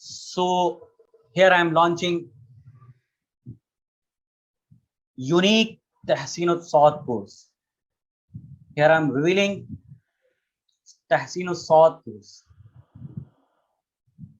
So here I am launching unique Tahsin al-Saad course. Here I am revealing Tahsin al-Saad course.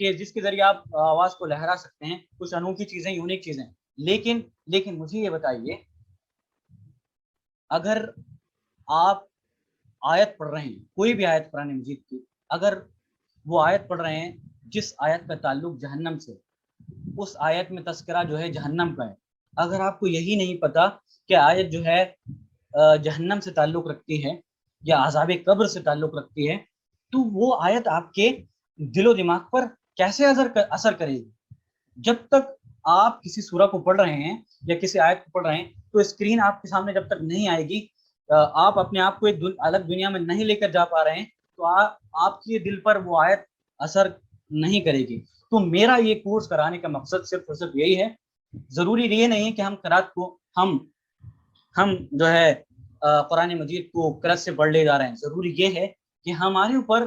کہ جس کے ذریعے آپ آواز کو لہرا سکتے ہیں, کچھ انوکھی چیزیں, یونیک چیزیں. لیکن مجھے یہ بتائیے, اگر آپ آیت پڑھ رہے ہیں, کوئی بھی آیت قرآن مجید کی, اگر وہ آیت پڑھ رہے ہیں جس آیت کا تعلق جہنم سے, اس آیت میں تذکرہ جو ہے جہنم کا ہے, اگر آپ کو یہی نہیں پتا کہ آیت جو ہے جہنم سے تعلق رکھتی ہے یا عذاب قبر سے تعلق رکھتی ہے, تو وہ آیت آپ کے دل و دماغ پر کیسے اثر کرے گی؟ جب تک آپ کسی سورہ کو پڑھ رہے ہیں یا کسی آیت کو پڑھ رہے ہیں, تو اسکرین آپ کے سامنے جب تک نہیں آئے گی, آپ اپنے آپ کو ایک الگ دنیا میں نہیں لے کر جا پا رہے ہیں, تو آپ کے دل پر وہ آیت اثر نہیں کرے گی. تو میرا یہ کورس کرانے کا مقصد صرف اور صرف یہی ہے. ضروری یہ نہیں ہے کہ ہم قرات کو ہم جو ہے قرآن مجید کو قرات سے پڑھ لے جا رہے ہیں. ضروری یہ ہے کہ ہمارے اوپر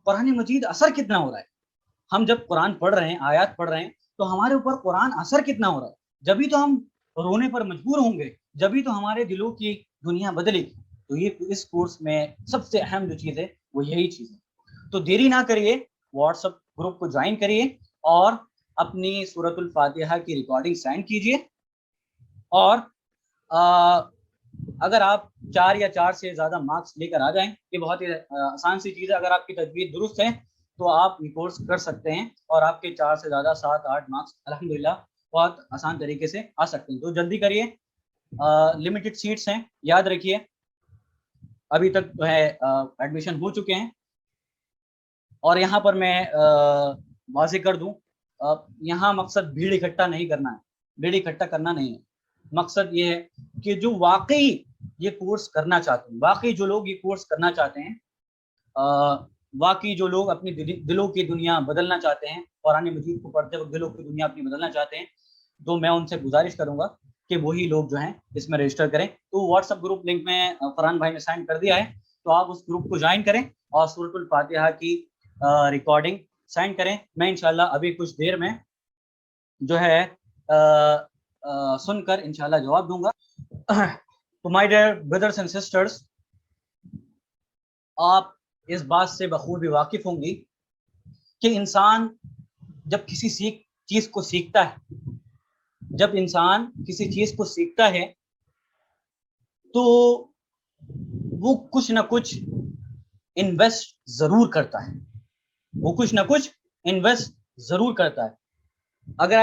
قرآن مجید اثر کتنا ہو رہا ہے. ہم جب قرآن پڑھ رہے ہیں, آیات پڑھ رہے ہیں, تو ہمارے اوپر قرآن اثر کتنا ہو رہا ہے. جبھی تو ہم رونے پر مجبور ہوں گے, جبھی تو ہمارے دلوں کی دنیا بدلے گی. تو یہ اس کورس میں سب سے اہم جو چیز ہے وہ یہی چیز ہے. تو دیری نہ کریے, واٹس ایپ گروپ کو جوائن کریے اور اپنی سورۃ الفاتحہ کی ریکارڈنگ سینڈ کیجیے. اور اگر آپ 4 یا 4 سے زیادہ مارکس لے کر آ جائیں, یہ بہت ہی آسان سی چیز ہے. اگر آپ کی تجوید درست ہے تو آپ یہ کورس کر سکتے ہیں, اور آپ کے 4 سے زیادہ 7-8 مارکس الحمدللہ بہت آسان طریقے سے آ سکتے ہیں. تو جلدی کریے, لمیٹڈ سیٹس ہیں, یاد رکھیے. ابھی تک جو ہے ایڈمیشن ہو چکے ہیں. اور یہاں پر میں واضح کر دوں, یہاں مقصد بھیڑ اکٹھا نہیں کرنا ہے, بھیڑ اکٹھا کرنا نہیں ہے. مقصد یہ ہے کہ جو واقعی یہ کورس کرنا چاہتے ہیں, واقعی جو لوگ یہ کورس کرنا چاہتے ہیں, واقعی جو لوگ اپنی دلوں کی دنیا بدلنا چاہتے ہیں, قرآن مجید کو پڑھتے وقت دلوں کی دنیا اپنی بدلنا چاہتے ہیں, تو میں ان سے گزارش کروں گا کہ وہی لوگ جو ہیں اس میں رجسٹر کریں. تو واٹس ایپ گروپ لنک میں فرحان بھائی نے سینڈ کر دیا ہے, تو آپ اس گروپ کو جوائن کریں اور سورۃ الفاتحہ کی ریکارڈنگ سینڈ کریں. میں انشاءاللہ ابھی کچھ دیر میں جو ہے سن کر انشاءاللہ جواب دوں گا. تو my dear brothers and sisters, آپ اس بات سے بخوبی واقف ہوں گی کہ انسان جب کسی چیز کو سیکھتا ہے, جب انسان کسی چیز کو سیکھتا ہے تو وہ کچھ نہ کچھ انویسٹ ضرور کرتا ہے, وہ کچھ نہ کچھ انویسٹ ضرور کرتا ہے. اگر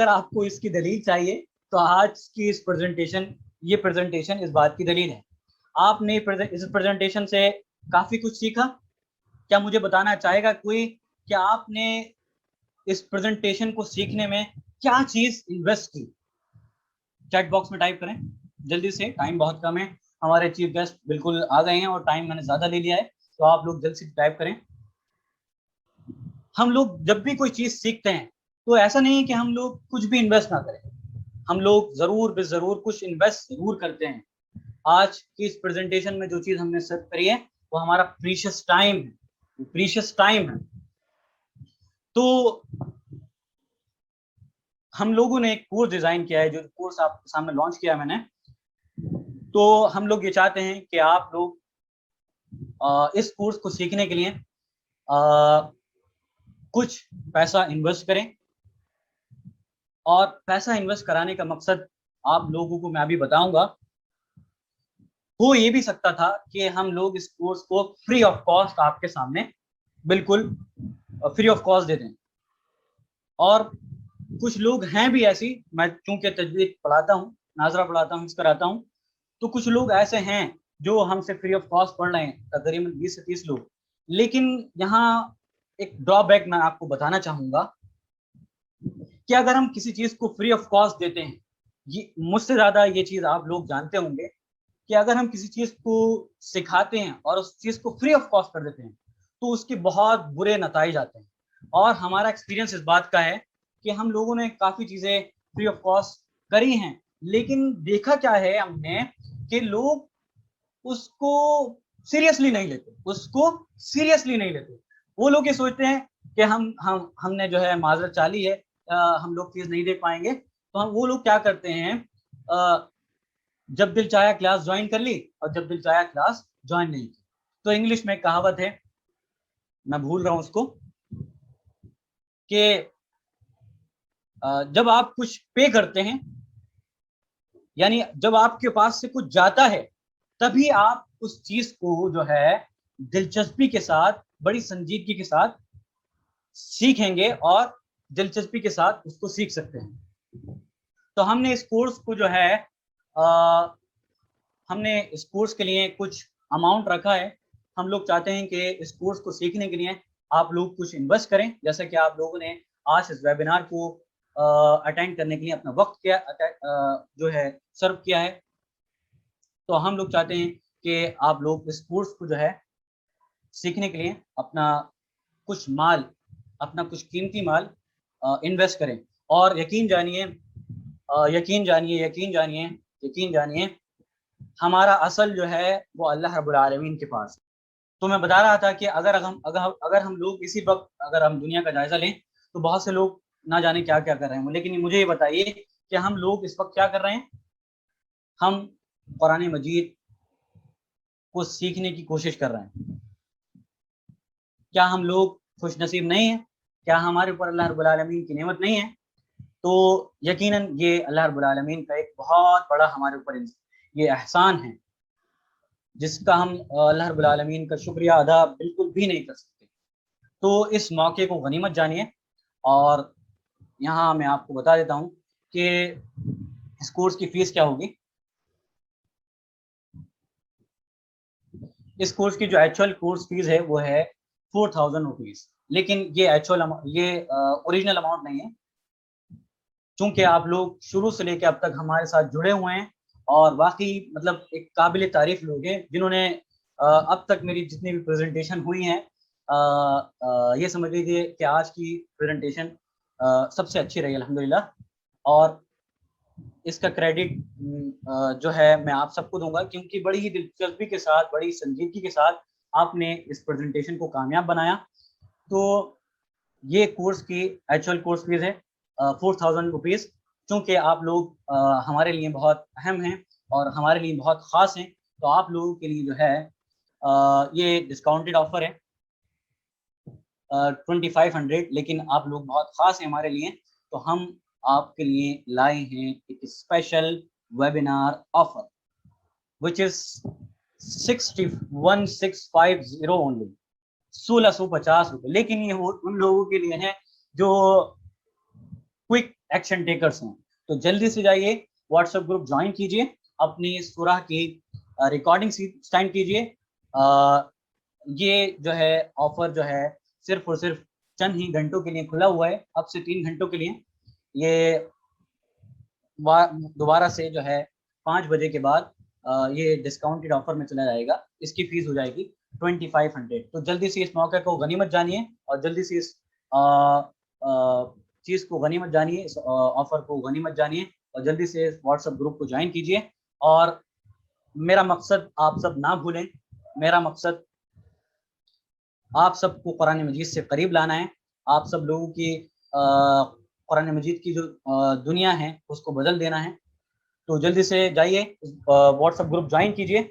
آپ کو اس کی دلیل چاہیے تو آج کی اس پریزنٹیشن اس بات کی دلیل ہے. آپ نے اس پریزنٹیشن سے کافی کچھ سیکھا. کیا مجھے بتانا چاہے گا کوئی کہ آپ نے اس پریزنٹیشن کو سیکھنے میں کیا چیز انویسٹ کی؟ چیٹ باکس میں ٹائپ کریں جلدی سے, ٹائم بہت کم ہے. ہمارے چیف گیسٹ بالکل آ گئے ہیں اور ٹائم میں نے زیادہ لے لیا ہے, تو آپ لوگ جلد سے ٹائپ کریں. ہم لوگ جب بھی کوئی چیز سیکھتے ہیں تو ایسا نہیں ہے کہ ہم لوگ کچھ بھی انویسٹ نہ کریں, ہم لوگ ضرور کچھ انویسٹ ضرور کرتے ہیں. آج کی اس پریزنٹیشن میں جو چیز ہم نے سرچ کری ہے وہ ہمارا پریشیس ٹائم ہے. تو ہم لوگوں نے ایک کورس ڈیزائن کیا ہے, جو کورس آپ کے سامنے لانچ کیا ہے میں نے. تو ہم لوگ یہ چاہتے ہیں کہ آپ لوگ اس کورس کو سیکھنے کے لیے کچھ پیسہ انویسٹ کریں. اور پیسہ انویسٹ کرانے کا مقصد آپ لوگوں کو میں ابھی بتاؤں گا. ہو یہ بھی سکتا تھا کہ ہم لوگ اس کورس کو فری آف کاسٹ آپ کے سامنے بالکل فری آف کاسٹ دے دیں. اور کچھ لوگ ہیں بھی ایسی, میں چونکہ تجوید پڑھاتا ہوں, ناظرہ پڑھاتا ہوں, اس کراتا ہوں, تو کچھ لوگ ایسے ہیں جو ہم سے فری آف کاسٹ پڑھ رہے ہیں, تقریباً 20 سے 30 لوگ. لیکن یہاں ایک ڈرا بیک میں آپ کو بتانا چاہوں گا کہ اگر ہم کسی چیز کو فری آف کاسٹ دیتے ہیں, یہ مجھ سے زیادہ یہ چیز آپ لوگ جانتے ہوں گے کہ اگر ہم کسی چیز کو سکھاتے ہیں اور اس چیز کو فری آف کاسٹ کر دیتے ہیں تو اس کے بہت برے نتائج آتے ہیں. اور ہمارا ایکسپیرینس اس بات کا ہے کہ ہم لوگوں نے کافی چیزیں فری آف کاسٹ کری ہیں, لیکن دیکھا کیا ہے ہم نے کہ لوگ اس کو سیریسلی نہیں لیتے. وہ لوگ یہ سوچتے ہیں کہ ہم نے جو ہے معذرت چالی ہے, ہم لوگ فیس نہیں دے پائیں گے. تو وہ لوگ کیا کرتے ہیں, جب دل چاہا کلاس جوائن کر لی اور جب دل چاہا کلاس جوائن نہیں کی. تو انگلش میں کہاوت ہے, میں بھول رہا ہوں اس کو, کہ جب آپ کچھ پے کرتے ہیں، یعنی جب آپ کے پاس سے کچھ جاتا ہے، تبھی آپ اس چیز کو جو ہے دلچسپی کے ساتھ، بڑی سنجیدگی کے ساتھ سیکھیں گے اور دلچسپی کے ساتھ اس کو سیکھ سکتے ہیں۔ تو ہم نے اس کورس کو جو ہے ہم نے اس کورس کے لیے کچھ اماؤنٹ رکھا ہے۔ ہم لوگ چاہتے ہیں کہ اس کورس کو سیکھنے کے لیے آپ لوگ کچھ انویسٹ کریں، جیسا کہ آپ لوگوں نے آج اس ویبینار کو اٹینڈ کرنے کے لیے اپنا وقت کیا جو ہے سرو کیا ہے۔ تو ہم لوگ چاہتے ہیں کہ آپ لوگ اس کورس کو جو ہے سیکھنے کے لیے اپنا کچھ مال، اپنا کچھ قیمتی مال انویسٹ کریں، اور یقین جانیے ہمارا اصل جو ہے وہ اللہ رب العالمین کے پاس ہے۔ تو میں بتا رہا تھا کہ اگر ہم لوگ اسی وقت اگر ہم دنیا کا جائزہ لیں تو بہت سے لوگ نہ جانے کیا کیا کر رہے ہیں، لیکن مجھے یہ بتائیے کہ ہم لوگ اس وقت کیا کر رہے ہیں؟ ہم قرآن مجید کو سیکھنے کی کوشش کر رہے ہیں۔ کیا ہم لوگ خوش نصیب نہیں ہیں؟ کیا ہمارے اوپر اللہ رب العالمین کی نعمت نہیں ہے؟ تو یقیناً یہ اللہ رب العالمین کا ایک بہت بڑا ہمارے اوپر یہ احسان ہے، جس کا ہم اللہ رب العالمین کا شکریہ ادا بالکل بھی نہیں کر سکتے۔ تو اس موقع کو غنیمت جانیے، اور یہاں میں آپ کو بتا دیتا ہوں کہ اس کورس کی فیس کیا ہوگی۔ اس کورس کی جو ایکچوئل کورس فیس ہے وہ ہے 4000 روپیز، لیکن یہ اوریجنل اماؤنٹ نہیں ہے، چونکہ آپ لوگ شروع سے لے کے اب تک ہمارے ساتھ جڑے ہوئے ہیں اور واقعی مطلب ایک قابل تعریف لوگ ہیں، جنہوں نے اب تک میری جتنی بھی پریزنٹیشن ہوئی ہیں یہ سمجھ لیجیے کہ آج کی پریزنٹیشن سب سے اچھی رہی الحمدللہ، اور اس کا کریڈٹ جو ہے میں آپ سب کو دوں گا، کیونکہ بڑی ہی دلچسپی کے ساتھ، بڑی سنجیدگی کے ساتھ آپ نے اس پریزنٹیشن کو کامیاب بنایا۔ تو یہ کورس کی ایکچوئل کورس فیس ہے 4000 روپیز، چونکہ آپ لوگ ہمارے لیے بہت اہم ہیں اور ہمارے لیے بہت خاص ہیں، تو آپ لوگوں کے لیے جو ہے یہ ڈسکاؤنٹڈ آفر ہے 2500، لیکن آپ لوگ بہت خاص ہیں ہمارے لیے، تو ہم آپ کے لیے لائے ہیں ایک special webinar offer which is 1650 only، 1650 روپے، لیکن یہ ان لوگوں کے لیے ہے جو کوئک ایکشن ٹیکرز ہیں۔ تو جلدی سے جائیے واٹس ایپ گروپ جوائن کیجئے، اپنی سورہ کی ریکارڈنگ سینڈ کیجئے۔ یہ جو ہے آفر جو ہے صرف اور صرف چند ہی گھنٹوں کے لیے کھلا ہوا ہے، اب سے 3 گھنٹوں کے لیے۔ یہ دوبارہ سے جو ہے 5 بجے کے بعد یہ ڈسکاؤنٹڈ آفر میں چلا جائے گا، اس کی فیس ہو جائے گی 2500۔ تو جلدی سے اس موقع کو غنیمت جانیے، اور جلدی سے اس چیز کو غنیمت جانیے، اس آفر کو غنیمت جانیے، اور جلدی سے واٹس ایپ گروپ کو جوائن کیجیے۔ اور میرا مقصد آپ سب نہ بھولیں، میرا مقصد آپ سب کو قرآن مجید سے قریب لانا ہے، آپ سب لوگوں کی قرآن مجید کی جو دنیا ہے اس کو بدل دینا ہے۔ تو جلدی سے جائیے واٹس ایپ گروپ جوائن کیجیے،